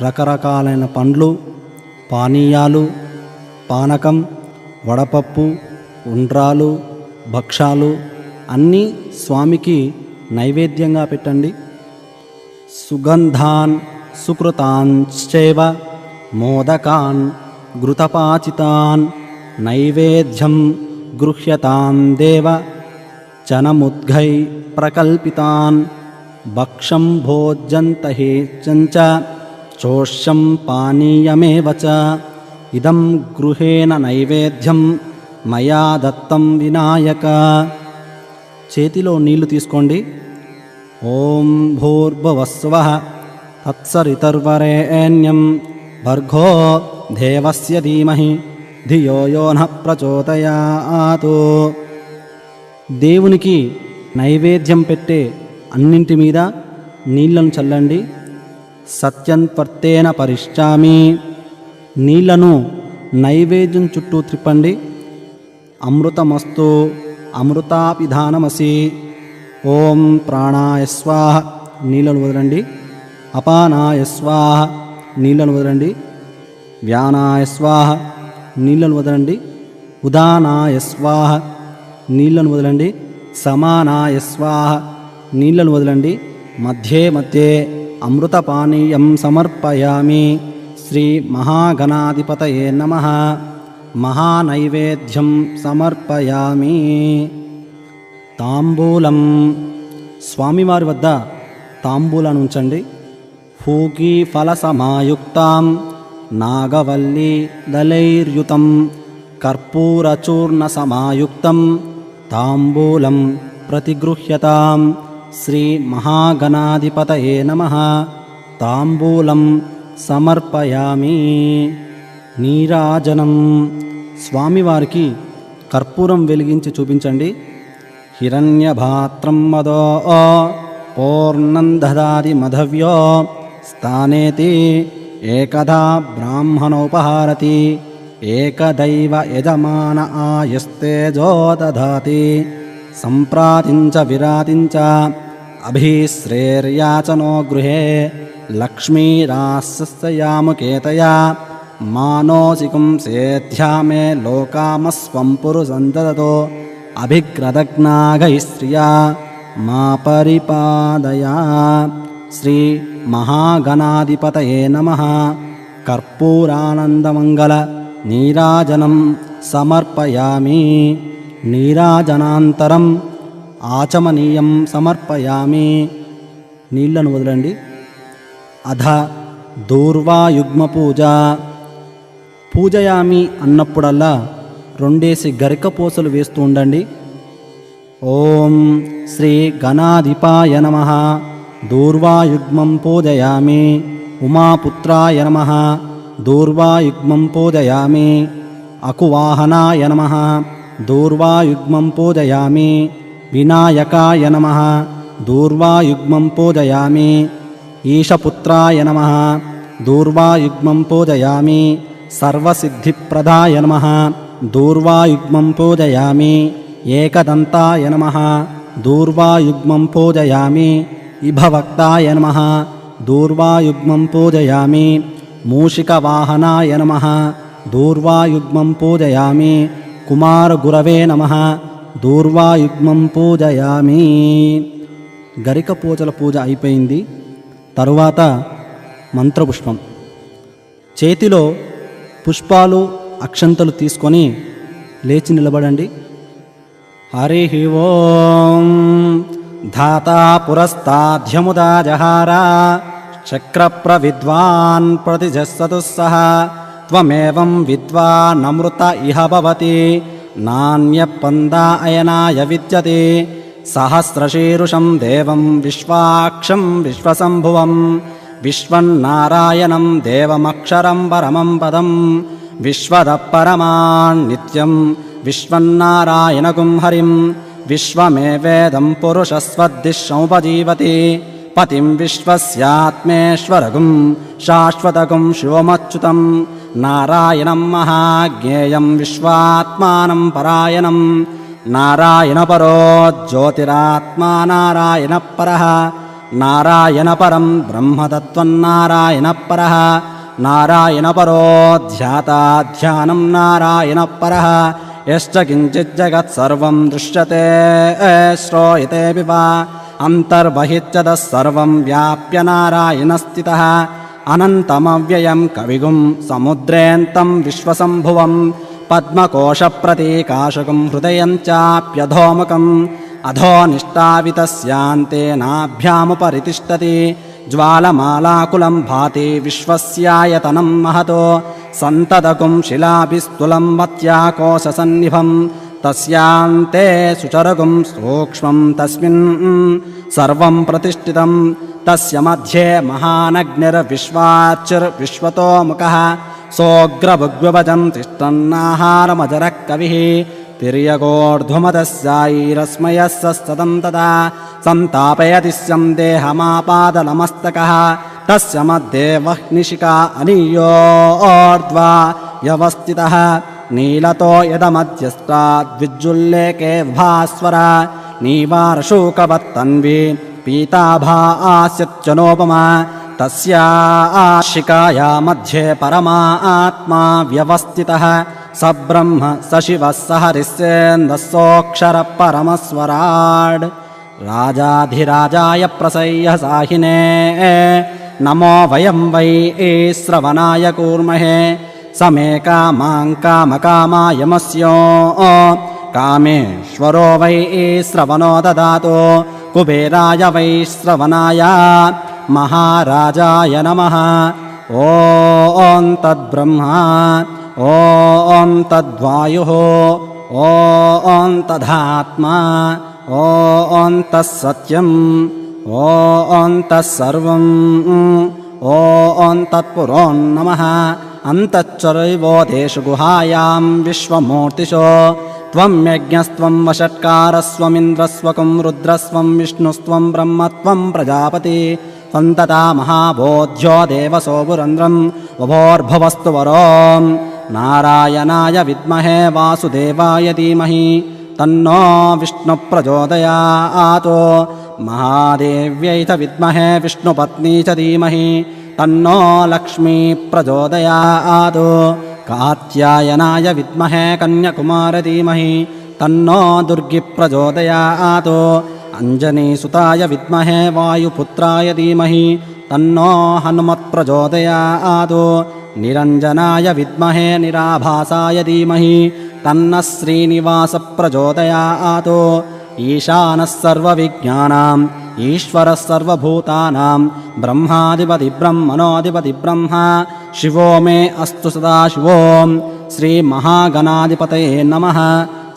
రకరకాలైన పండ్లు, పానీయాలు, పానకం, వడపప్పు, ఉండ్రాలు, భక్షాలు అన్నీ స్వామికి నైవేద్యంగా పెట్టండి. సుగంధాన్ సుకృతాంశ్చైవ మోదకాన్ ఘృతపాచితాన్ నైవేద్యం గృహ్యతాం దేవ చనముద్ఘై ప్రకల్పితాన్. భక్షం భోజ్యంతహే చంచ చోష్యం పానీయమేవ చ. ఇదం గృహేణ నైవేద్యం మయా దత్తం వినాయక. చేతిలో నీళ్లు తీసుకోండి. ఓం భూర్భువస్సువః తత్సవితుర్వరేణ్యం భర్గో దేవస్య ధీమహి ధియో యో నః ప్రచోదయాత్. దేవునికి నైవేద్యం పెట్టే అన్నింటి మీద నీళ్లను చల్లండి. సత్యంత్వర్తేన పరిష్టామి. నీళ్లను నైవేద్యం చుట్టూ త్రిప్పండి. అమృతమస్తు అమృతాపిధానమసి. ఓం ప్రాణాయ స్వాహ. నీళ్లను వదలండి. అపానాయ స్వాహ. నీళ్లను వదలండి. వ్యానాయ స్వాహ. నీళ్లను వదలండి. ఉదానాయ స్వాహ. నీళ్లను వదలండి. సమానాయ స్వాహ. నీళ్లను వదలండి. మధ్యే మధ్యే అమృతపానీయం సమర్పయామి. శ్రీ మహాగణాధిపతయే నమః. మహానైవేద్యం సమర్పయామి. తాంబూలం. స్వామివారి వద్ద తాంబూలాన్ని ఉంచండి. ఫూకీ ఫలసమాయుక్తాం నాగవల్లీ దళైర్యుతం కర్పూరచూర్ణ సమాయుక్తం తాంబూలం ప్రతిగృహ్యతాం. శ్రీ మహాగణాధిపతయే నమః. తాంబూలం సమర్పయామి. నీరాజనం. స్వామివారికి కర్పూరం వెలిగించి చూపించండి. హిరణ్యభాత్రం మదో పూర్ణం దదాతి మధవ్యో స్థానేతి ఏకదా బ్రాహ్మణోపహారతి ఏకదైవ యజమాన ఆయస్తేజో దదాతి. సంప్రాతించ విరాతించ అభిశ్రేర్యాచనో గృహే లక్ష్మీరాస్యయాముకేతయా మానోసికం సేధ్యా మే లోకామస్వం పురుషందతో అభిగ్రదగ్నాగైశ్రియా మా పరిపాదయా. శ్రీ మహాగణాధిపతయే నమః. కర్పూరానందమంగళ నీరాజనం సమర్పయామి. నీరాజనాంతరం ఆచమనీయం సమర్పయామి. నీళ్లను వదలండి. అధ దూర్వాయుగ్మ పూజ. పూజయామి అన్నప్పుడల్లా 2 గరికపోసలు వేస్తూ ఉండండి. ఓం శ్రీ గణాధిపాయ నమః. దూర్వాయుగ్మం పూజయామి. ఉమాపుత్రాయ నమః. దూర్వాయుగ్మం పూజయామి. అకువాహనాయ నమః. దూర్వాయుగ్మం పూజయామి. వినాయకాయ నమః. దూర్వాయుగ్మం పూజయామి. ఈశపుత్రాయ నమః. దూర్వాయుగ్మం పూజయామి. సర్వసిద్ధిప్రదాయ నమః. దూర్వాయుగ్మం పూజయామి. ఏకదంతాయ నమః. దూర్వాయుగ్మం పూజయామి. ఇభవక్తాయ నమః. దూర్వాయుగ్మం పూజయామి. మూషికవాహనాయ నమః. దూర్వాయుగ్మం పూజయామి. కుమారగురవే నమః. దూర్వాయుగ్మం పూజయామి. గరిక పూజల పూజ అయిపోయింది. తరువాత మంత్రపుష్పం. చేతిలో పుష్పాలు అక్షంతలు తీసుకొని లేచి నిలబడండి. हरिः ओं धाता पुरस्ताद्यमुदा जहार चक्रप्रविद्वान् प्रतिजस्सतु सः त्वमेवं विद्वानमृत इह भवति नान्यपन्दायनाय विद्यते सहस्रशीरुषं देवं विश्वाक्षं विश्वसम्भुवं विश्वन्नारायणं देवमक्षरं परमं पदं विश्वतः परमान्नित्यं विश्वन्नारायणगुं हरिं विश्वमेवेदं पुरुषस्वद्दिशमुपजीवति पतिं विश्वस्यात्मेश्वरगुं शाश्वतगुं शिवमच्युतं नारायणं महाज्ञेयं विश्वात्मानं परायणं नारायणपरो ज्योतिरात्मा नारायणपरः नारायणपरं ब्रह्मतत्त्वन्नारायणपरः नारायणपरो ध्याता ध्यानं नारायणपरः यश्च किञ्चिज्जगत्सर्वं दृश्यते श्रूयतेऽपि वा अन्तर्बहिश्च सर्वं व्याप्य नारायणस्थितः अनन्तमव्ययं कविगुं समुद्रेऽन्तं विश्वसम्भुवं पद्मकोशप्रतीकाशकं हृदयं चाप्यधोमुखम् अधोनिष्ठावितस्यान्ते नाभ्यामुपरितिष्ठति ज्वालमालाकुलं भाति विश्वस्यायतनं महतो सन्ततकुं शिलाभिस्तुलं मत्याकोशसन्निभं तस्यान्ते सुचरगुं सूक्ष्मं तस्मिन् सर्वं प्रतिष्ठितं तस्य मध्ये महानग्निर्विश्वाचिर्विश्वतोमुखः सोऽग्रभुग्वभजं तिष्ठन्नाहारमजरः कविः तिर्यगोर्ध्वमदस्यायैरस्मयः सततं तदा सन्तापयति स्यं देहमापादलमस्तकः तस्य मध्ये वह्निशिखा अनीयोर्ध्वा व्यवस्थितः नीलतो यदमध्यस्ताद्विज्जुल्लेके भास्वर नीवारशूकवत्तन्वी पीताभा आस्यच्चनोपमा तस्या शिखाया मध्ये परमा व्यवस्थितः स ब्रह्म स शिवः स हरिस्सेन्दः सोऽक्षरः परमस्वराड् राजाधिराजाय प्रसह्य साहिने नमो वयं वै श्रवणाय कूर्महे समे कामां कामकामायमस्यो कामेश्वरो वै श्रवणो ददातु कुबेराय वै श्रवणाय महाराजाय नमः ॐ तद्ब्रह्मा ॐ तद्वायुः ॐ तदात्मा ॐ तत्सत्यम् ॐ तत्सर्वं ॐ तत्पुरो नमः अन्तश्चरैवोदेषु गुहायां विश्वमूर्तिषु त्वं यज्ञस्त्वं वषट्कारस्त्वमिन्द्रस्त्वं रुद्रस्त्वं विष्णुस्त्वं ब्रह्मत्वं प्रजापति त्वन्तता महाबोध्यो देवसो पुरन्द्रं उभोर्भवस्तु वरो नारायणाय विद्महे वासुदेवाय धीमहि तन्नो विष्णुप्रचोदयात् महादेव्यै च विद्महे विष्णुपत्नी च धीमहि तन्नो लक्ष्मी प्रचोदयात् कात्यायनाय विद्महे कन्याकुमारी धीमहि तन्नो दुर्गी प्रचोदयात् अंजनीसुताय विद्महे वायुपुत्राय धीमहि तन्नो हनुमत् प्रचोदयात् निरञ्जनाय विद्महे निराभासाय धीमहि तन्नः श्रीनिवास प्रचोदयात् ईशानः सर्वविज्ञानाम् ईश्वरः सर्वभूतानां ब्रह्माधिपति ब्रह्मणोऽधिपति ब्रह्मा शिवो मे अस्तु सदाशिवो श्रीमहागणाधिपतये नमः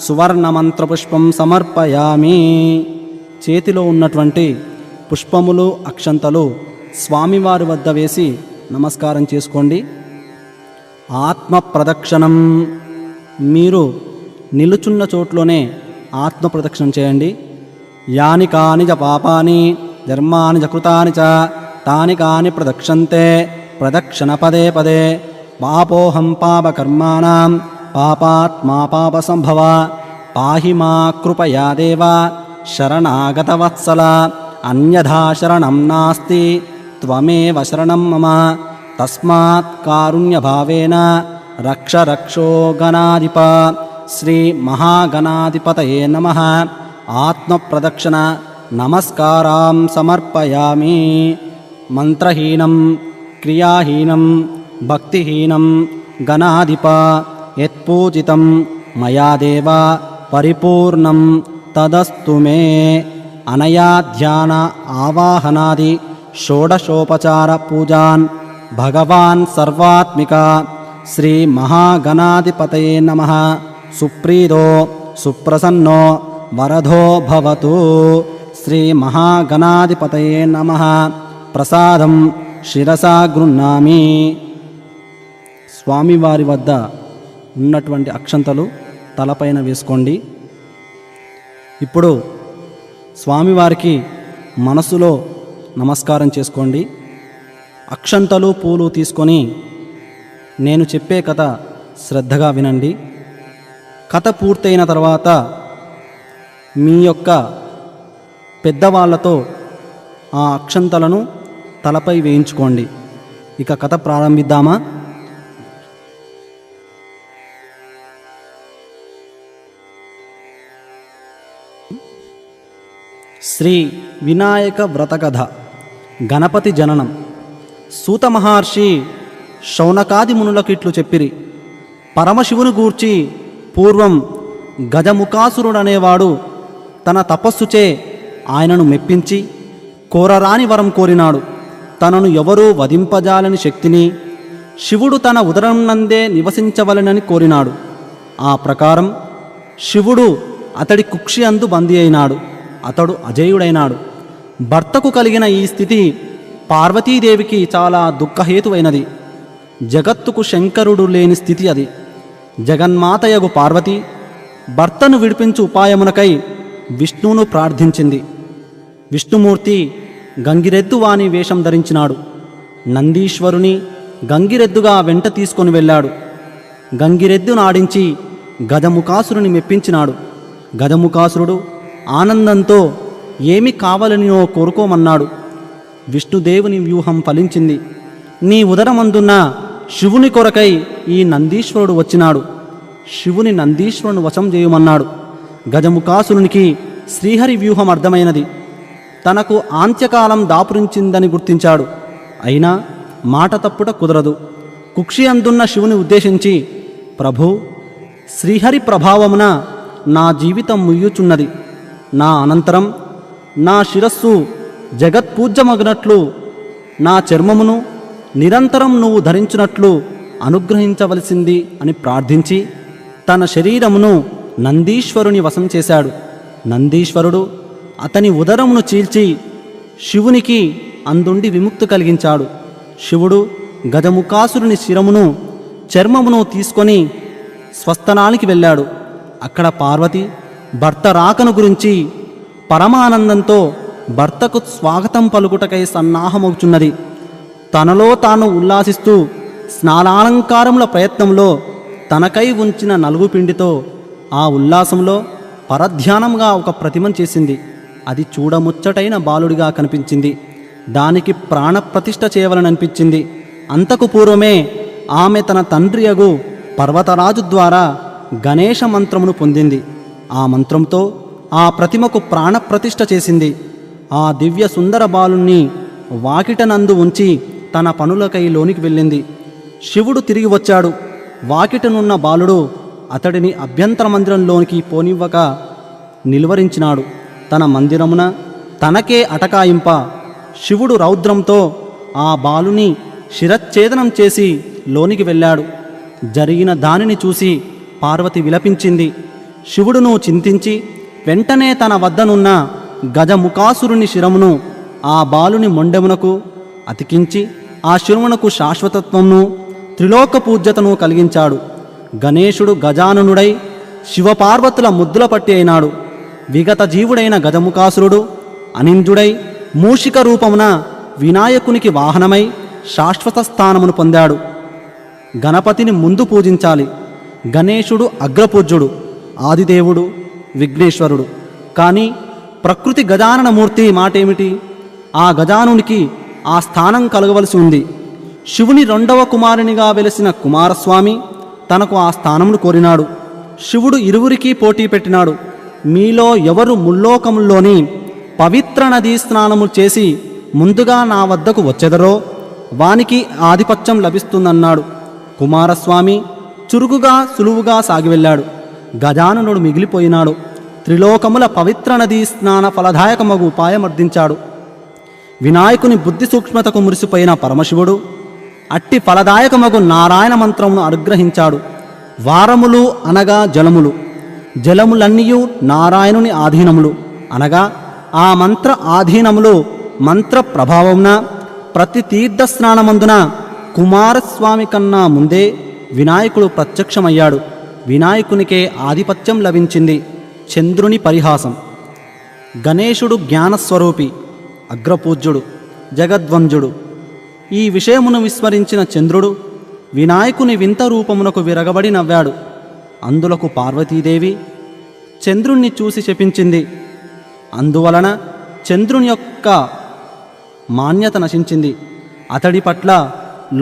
సువర్ణమంత్రపుష్పం సమర్పయామి. చేతిలో ఉన్నటువంటి పుష్పములు అక్షంతలు స్వామివారి వద్ద వేసి నమస్కారం చేసుకోండి. ఆత్మ ప్రదక్షిణం, మీరు నిలుచున్న చోట్లోనే ఆత్మ ప్రదక్షిణం చేయండి. యాని కాని చ పాపాని ధర్మాని చ కృతాని చ తాని కాని ప్రదక్షంతే ప్రదక్షిణ పదే పదే. పాపోహం పాపకర్మాణం పాపాత్మా పాపసంభవ పాహి మా కృపయా దేవ శరణాగతవత్సల అన్యథా శరణం నాస్తి త్వమేవ శరణం మమ తస్మాత్ కారుణ్యభావేన రక్ష రక్షో గణాధిప. శ్రీ మహాగణాధిపతయే నమః. ఆత్మప్రదక్షిణ నమస్కారం సమర్పయామి. మంత్రహీనం క్రియాహీనం భక్తిహీనం గణాధిప యత్పూజితం మయా దేవ పరిపూర్ణం తదస్తు మే. అనయా ధ్యాన ఆవాహనాది షోడశోపచార పూజాన్ భగవాన్ సర్వాత్మిక శ్రీ మహాగణాధిపతయే నమః. సుప్రీదో సుప్రసన్నో వరదో భవతు. శ్రీ మహాగణాధిపతయే నమః. ప్రసాదం శిరసా గృహ్ణామి. స్వామివారి వద్ద ఉన్నటువంటి అక్షంతలు తలపైన వేసుకోండి. ఇప్పుడు స్వామివారికి మనసులో నమస్కారం చేసుకోండి. అక్షంతలు పూలు తీసుకొని నేను చెప్పే కథ శ్రద్ధగా వినండి. కథ పూర్తయిన తర్వాత మీ యొక్క పెద్దవాళ్లతో ఆ అక్షంతలను తలపై వేయించుకోండి. ఇక కథ ప్రారంభిద్దామా? శ్రీ వినాయక వ్రతకథ. గణపతి జననం. సూత మహర్షి శౌనకాది మునులకు ఇట్లు చెప్పిరి. పరమశివుని గూర్చి పూర్వం గజముఖాసురుడనేవాడు తన తపస్సుచే ఆయనను మెప్పించి కోరరాని వరం కోరినాడు. తనను ఎవరూ వధింపజాలని శక్తిని శివుడు తన ఉదరం నందే నివసించవలెనని కోరినాడు. ఆ ప్రకారం శివుడు అతడి కుక్షి అందు బందీ అయినాడు. అతడు అజేయుడైనాడు. భర్తకు కలిగిన ఈ స్థితి పార్వతీదేవికి చాలా దుఃఖహేతువైనది. జగత్తుకు శంకరుడు లేని స్థితి అది. జగన్మాతయగు పార్వతి భర్తను విడిపించు ఉపాయమునకై విష్ణువును ప్రార్థించింది. విష్ణుమూర్తి గంగిరెద్దు వాని వేషం ధరించినాడు. నందీశ్వరుని గంగిరెద్దుగా వెంట తీసుకొని వెళ్ళాడు. గంగిరెద్దును ఆడించి గజముఖాసురుని మెప్పించినాడు. గజముఖాసురుడు ఆనందంతో ఏమి కావాలనినో కోరుకోమన్నాడు. విష్ణుదేవుని వ్యూహం ఫలించింది. నీ ఉదరమందున్న శివుని కొరకై ఈ నందీశ్వరుడు వచ్చినాడు. శివుని నందీశ్వరుని వశం చేయమన్నాడు. గజముఖాసురునికి శ్రీహరి వ్యూహం అర్థమైనది. తనకు ఆంత్యకాలం దాపురించిందని గుర్తించాడు. అయినా మాట తప్పుట కుదరదు. కుక్షి అందున్న శివుని ఉద్దేశించి, ప్రభూ, శ్రీహరి ప్రభావమున నా జీవితం ముయ్యుచున్నది. నా అనంతరం నా శిరస్సు జగత్పూజ్యమగినట్లు నా చర్మమును నిరంతరం నువ్వు ధరించినట్లు అనుగ్రహించవలసింది అని ప్రార్థించి తన శరీరమును నందీశ్వరుని వశం చేశాడు. నందీశ్వరుడు అతని ఉదరమును చీల్చి శివునికి అందుండి విముక్తి కలిగించాడు. శివుడు గజముఖాసురుని శిరమును చర్మమును తీసుకొని స్వస్థనానికి వెళ్ళాడు. అక్కడ పార్వతి భర్త రాకను గురించి పరమానందంతో భర్తకు స్వాగతం పలుకుటకై సన్నాహమవుచున్నది. తనలో తాను ఉల్లాసిస్తూ స్నానాలంకారముల ప్రయత్నంలో తనకై ఉంచిన నలుగు పిండితో ఆ ఉల్లాసంలో పరధ్యానంగా ఒక ప్రతిమను చేసింది. అది చూడముచ్చటైన బాలుడిగా కనిపించింది. దానికి ప్రాణప్రతిష్ఠ చేయవలననిపించింది. అంతకు పూర్వమే ఆమె తన తండ్రియగు పర్వతరాజు ద్వారా గణేశ మంత్రమును పొందింది. ఆ మంత్రంతో ఆ ప్రతిమకు ప్రాణప్రతిష్ఠ చేసింది. ఆ దివ్య సుందర బాలుణ్ణి వాకిటనందు ఉంచి తన పనులకై లోనికి వెళ్ళింది. శివుడు తిరిగి వచ్చాడు. వాకిటనున్న బాలుడు అతడిని అభ్యంతర మందిరంలోనికి పోనివ్వక నిలువరించినాడు. తన మందిరమున తనకే అటకాయింప శివుడు రౌద్రంతో ఆ బాలుని శిరచ్ఛేదనం చేసి లోనికి వెళ్ళాడు. జరిగిన దానిని చూసి పార్వతి విలపించింది. శివుడును చింతించి వెంటనే తన వద్దనున్న గజముఖాసురుని శిరమును ఆ బాలుని మొండెమునకు అతికించి ఆ శిరమునకు శాశ్వతత్వమును త్రిలోక పూజ్యతను కలిగించాడు. గణేశుడు గజాననుడై శివపార్వతుల ముద్దుల పట్టి అయినాడు. విగత జీవుడైన గజముఖాసురుడు అనింద్యుడై మూషిక రూపమున వినాయకునికి వాహనమై శాశ్వత స్థానమును పొందాడు. గణపతిని ముందు పూజించాలి. గణేశుడు అగ్రపూజ్యుడు, ఆదిదేవుడు, విఘ్నేశ్వరుడు. కానీ ప్రకృతి గజాననమూర్తి మాటేమిటి? ఆ గజానునికి ఆ స్థానం కలగవలసి ఉంది. శివుని రెండవ కుమారునిగా వెలిసిన కుమారస్వామి తనకు ఆ స్థానమును కోరినాడు. శివుడు ఇరువురికి పోటీ పెట్టినాడు. మీలో ఎవరు ముల్లోకముల్లోని పవిత్ర నదీ స్నానము చేసి ముందుగా నా వద్దకు వచ్చెదరో వానికి ఆధిపత్యం లభిస్తుందన్నాడు. కుమారస్వామి చురుకుగా సులువుగా సాగి వెళ్ళాడు. గజాననుడు మిగిలిపోయినాడు. త్రిలోకముల పవిత్ర నదీ స్నాన ఫలదాయకమగు ఉపాయమర్దించాడు. వినాయకుని బుద్ధి సూక్ష్మతకు మురిసిపోయిన పరమశివుడు అట్టి ఫలదాయకమగు నారాయణ మంత్రమును అనుగ్రహించాడు. వారములు అనగా జలములు, జలములన్నీయు నారాయణుని ఆధీనములు అనగా ఆ మంత్ర ఆధీనములు మంత్ర ప్రభావమున ప్రతి తీర్థ స్నానమందున కుమారస్వామి కన్నా ముందే వినాయకుడు ప్రత్యక్షమయ్యాడు. వినాయకునికే ఆధిపత్యం లభించింది. చంద్రుని పరిహాసం. గణేశుడు జ్ఞానస్వరూపి, అగ్రపూజ్యుడు, జగద్వంజుడు. ఈ విషయమును విస్మరించిన చంద్రుడు వినాయకుని వింత రూపమునకు విరగబడి నవ్వాడు. అందులకు పార్వతీదేవి చంద్రుణ్ణి చూసి శపించింది. అందువలన చంద్రుని యొక్క మాన్యత నశించింది. అతడి పట్ల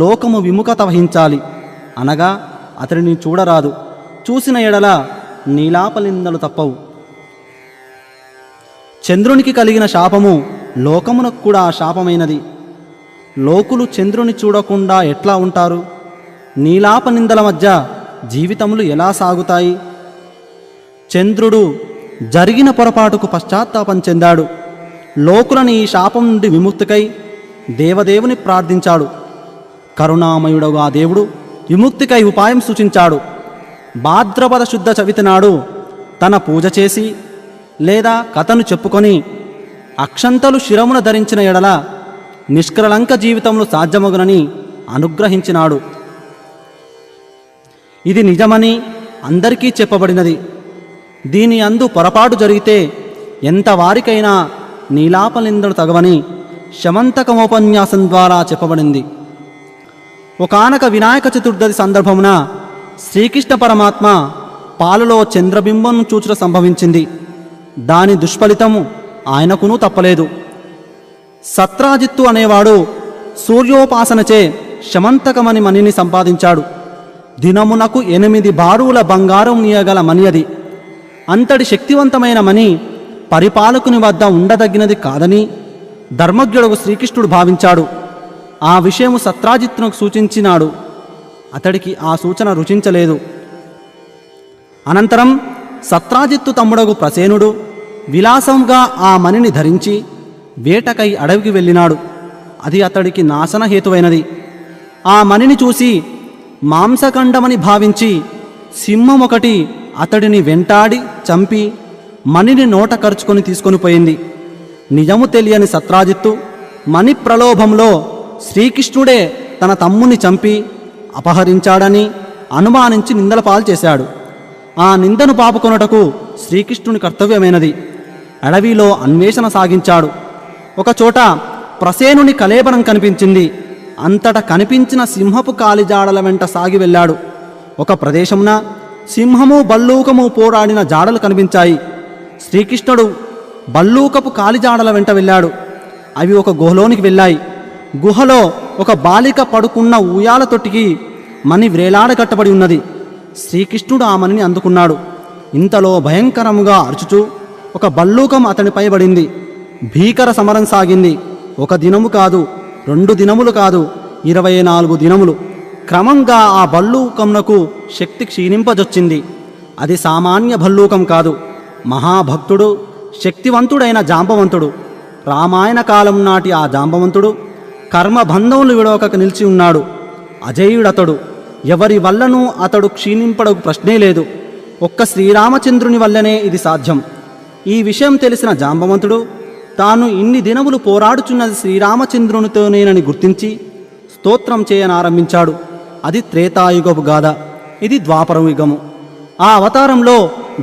లోకము విముఖత వహించాలి, అనగా అతడిని చూడరాదు. చూసిన ఎడల నీలాపలిందలు తప్పవు. చంద్రునికి కలిగిన శాపము లోకమునకు కూడా శాపమైనది. లోకులు చంద్రుని చూడకుండా ఎట్లా ఉంటారు? నీలాపనిందల మధ్య జీవితములు ఎలా సాగుతాయి? చంద్రుడు జరిగిన పొరపాటుకు పశ్చాత్తాపం చెందాడు. లోకులని ఈ శాపం నుండి విముక్తికై దేవదేవుని ప్రార్థించాడు. కరుణామయుడుగా దేవుడు విముక్తికై ఉపాయం సూచించాడు. భాద్రపద శుద్ధ చవితి నాడు తన పూజ చేసి లేదా కథను చెప్పుకొని అక్షంతలు శిరమున ధరించిన ఎడల నిష్కలంక జీవితంలో సాధ్యమగునని అనుగ్రహించినాడు. ఇది నిజమని అందరికీ చెప్పబడినది. దీని అందు పొరపాటు జరిగితే ఎంత వారికైనా నీలాపలిందలు తగవని శమంతకమోపన్యాసం ద్వారా చెప్పబడింది. ఒకానొక వినాయక చతుర్థి సందర్భమున శ్రీకృష్ణ పరమాత్మ పాలలో చంద్రబింబం చూచుట సంభవించింది. దాని దుష్ఫలితము ఆయనకునూ తప్పలేదు. సత్రాజిత్తు అనేవాడు సూర్యోపాసనచే శమంతకమని మణిని సంపాదించాడు. దినమునకు 8 బారుల బంగారం నీయగల మణి అది. అంతటి శక్తివంతమైన మణి పరిపాలకుని వద్ద ఉండదగినది కాదని ధర్మజ్ఞుడు శ్రీకృష్ణుడు భావించాడు. ఆ విషయము సత్రాజిత్తునకు సూచించినాడు. అతడికి ఆ సూచన రుచించలేదు. అనంతరం సత్రాజిత్తు తమ్ముడగు ప్రసేనుడు విలాసంగా ఆ మణిని ధరించి వేటకై అడవికి వెళ్ళినాడు. అది అతడికి నాశనహేతువైనది. ఆ మణిని చూసి మాంసఖండమని భావించి సింహం ఒకటి అతడిని వెంటాడి చంపి మణిని నోట కరుచుకొని తీసుకొని పోయింది. నిజము తెలియని సత్రాజిత్తు మణి ప్రలోభంలో శ్రీకృష్ణుడే తన తమ్ముని చంపి అపహరించాడని అనుమానించి నిందల పాలు చేశాడు. ఆ నిందను పాపుకొనుటకు శ్రీకృష్ణుని కర్తవ్యమైనది. అడవిలో అన్వేషణ సాగించాడు. ఒకచోట ప్రసేనుని కళేబరం కనిపించింది. అంతట కనిపించిన సింహపు కాలిజాడల వెంట సాగి వెళ్ళాడు. ఒక ప్రదేశమున సింహము బల్లూకము పోరాడిన జాడలు కనిపించాయి. శ్రీకృష్ణుడు బల్లూకపు కాలిజాడల వెంట వెళ్ళాడు. అవి ఒక గుహలోనికి వెళ్ళాయి. గుహలో ఒక బాలిక పడుకున్న ఉయ్యాల తొట్టికి మణి వ్రేలాడగట్టబడి ఉన్నది. శ్రీకృష్ణుడు ఆ మణిని అందుకున్నాడు. ఇంతలో భయంకరముగా అరుచుచూ ఒక బల్లూకం అతనిపై పడింది. భీకర సమరం సాగింది. 1 దినము కాదు, 2 దినములు కాదు, 24 దినములు. క్రమంగా ఆ భల్లూకంనకు శక్తి క్షీణింపజొచ్చింది. అది సామాన్య భల్లూకం కాదు, మహాభక్తుడు, శక్తివంతుడైన జాంబవంతుడు. రామాయణ కాలం నాటి ఆ జాంబవంతుడు కర్మబంధములు విడవక నిలిచి ఉన్నాడు. అజేయుడతడు. ఎవరి వల్లనూ అతడు క్షీణింపడకు ప్రశ్నే లేదు. ఒక్క శ్రీరామచంద్రుని వల్లనే ఇది సాధ్యం. ఈ విషయం తెలిసిన జాంబవంతుడు తాను ఇన్ని దినములు పోరాడుచున్నది శ్రీరామచంద్రునితోనేనని గుర్తించి స్తోత్రం చేయనారంభించాడు. అది త్రేతాయుగపు గాథ, ఇది ద్వాపరయుగము. ఆ అవతారంలో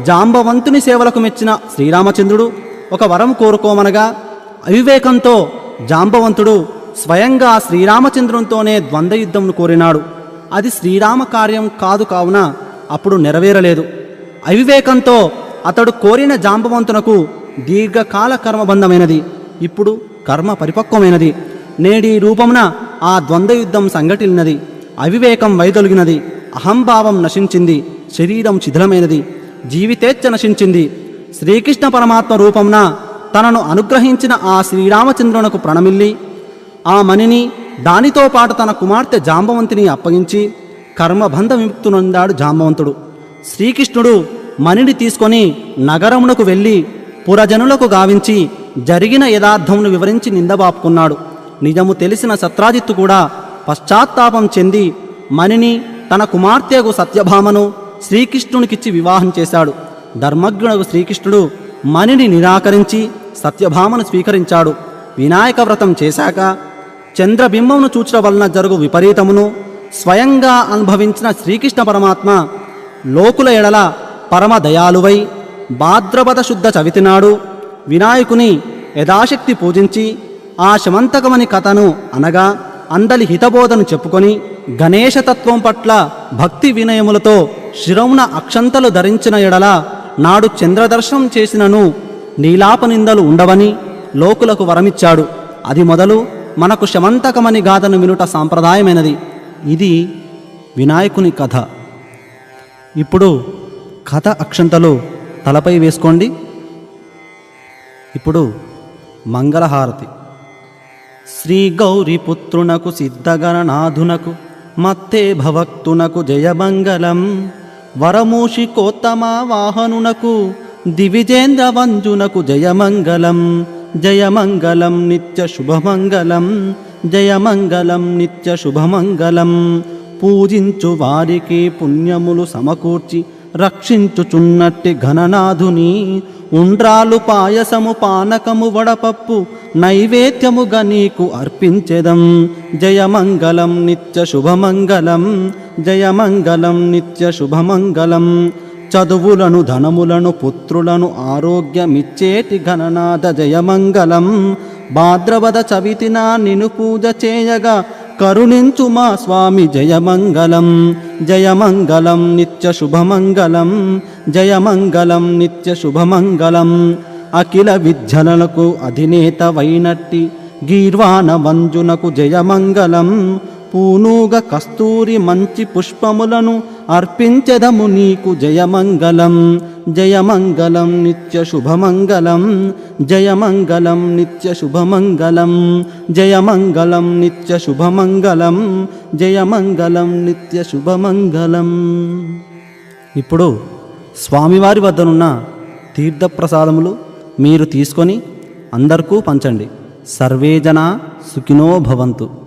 జాంబవంతుని సేవలకు మెచ్చిన శ్రీరామచంద్రుడు ఒక వరం కోరుకోమనగా అవివేకంతో జాంబవంతుడు స్వయంగా శ్రీరామచంద్రునితోనే ద్వంద్వయుద్ధమును కోరినాడు. అది శ్రీరామ కార్యం కాదు కావున అప్పుడు నెరవేరలేదు. అవివేకంతో అతడు కోరిన జాంబవంతునకు దీర్ఘకాల కర్మబంధమైనది. ఇప్పుడు కర్మ పరిపక్వమైనది. నేడి రూపమున ఆ ద్వంద్వయుద్ధం సంఘటిల్లినది. అవివేకం వైదొలిగినది. అహంభావం నశించింది. శరీరం శిథిలమైనది. జీవితేచ్ఛ నశించింది. శ్రీకృష్ణ పరమాత్మ రూపమున తనను అనుగ్రహించిన ఆ శ్రీరామచంద్రునకు ప్రణమిల్లి ఆ మణిని దానితో పాటు తన కుమార్తె జాంబవంతిని అప్పగించి కర్మబంధ విముక్తునొందాడు జాంబవంతుడు. శ్రీకృష్ణుడు మణిని తీసుకొని నగరమునకు వెళ్ళి పురజనులకు గావించి జరిగిన యథార్థమును వివరించి నిందబాపుకున్నాడు. నిజము తెలిసిన సత్రాజిత్తు కూడా పశ్చాత్తాపం చెంది మణిని తన కుమార్తెకు సత్యభామను శ్రీకృష్ణునికిచ్చి వివాహం చేశాడు. ధర్మజ్ఞుడు శ్రీకృష్ణుడు మణిని నిరాకరించి సత్యభామను స్వీకరించాడు. వినాయక వ్రతం చేశాక చంద్రబింబమును చూచడం వలన జరుగు విపరీతమును స్వయంగా అనుభవించిన శ్రీకృష్ణ పరమాత్మ లోకుల ఎడల పరమ దయాళువై భాద్రపద శుద్ధ చవితి నాడు వినాయకుని యథాశక్తి పూజించి ఆ శమంతకమని కథను అనగా అందలి హితబోధను చెప్పుకొని గణేశతత్వం పట్ల భక్తి వినయములతో శిరమున అక్షంతలు ధరించిన ఎడల నాడు చంద్రదర్శనం చేసినను నీలాపనిందలు ఉండవని లోకులకు వరమిచ్చాడు. అది మొదలు మనకు శమంతకమని గాథను వినుట సాంప్రదాయమైనది. ఇది వినాయకుని కథ. ఇప్పుడు కథ అక్షంతలు తలపై వేసుకోండి. ఇప్పుడు మంగళహారతి. శ్రీ గౌరీపుత్రునకు సిద్ధగణనాథునకు మత్తే భవక్తునకు జయమంగళం. వరమూషికోత్తమ వాహనునకు దివిజేంద్ర వంజునకు జయమంగళం. జయమంగళం నిత్య శుభమంగళం. జయమంగళం నిత్య శుభమంగళం. పూజించు వారికి పుణ్యములు సమకూర్చి రక్షించుచున్నట్టి ఘననాథుని ఉండ్రాలు పాయసము పానకము వడపప్పు నైవేద్యముగా నీకు అర్పించెదం. జయమంగళం నిత్య శుభమంగళం. జయమంగళం నిత్య శుభమంగళం. చదువులను ధనములను పుత్రులను ఆరోగ్యమిచ్చేటి ఘననాథ జయమంగళం. భాద్రపద చవితిన నిన్ను పూజ చేయగా కరుణించు మా స్వామి జయమంగళం. జయమంగళం నిత్య శుభమంగళం. జయమంగళం నిత్య శుభమంగళం. అఖిల విద్యలకు అధినేత వైనట్టి గీర్వాణ వంజునకు జయమంగళం. పూనూగ కస్తూరి మంచి పుష్పములను అర్పించెదము నీకు జయమంగళం. జయమంగళం నిత్య శుభమంగళం. జయమంగళం నిత్య శుభమంగళం. జయమంగళం నిత్య శుభమంగళం. జయమంగళం నిత్య శుభమంగళం. ఇప్పుడు స్వామివారి వద్దనున్న తీర్థప్రసాదములు మీరు తీసుకొని అందరికీ పంచండి. సర్వే జనా సుఖినో భవంతు.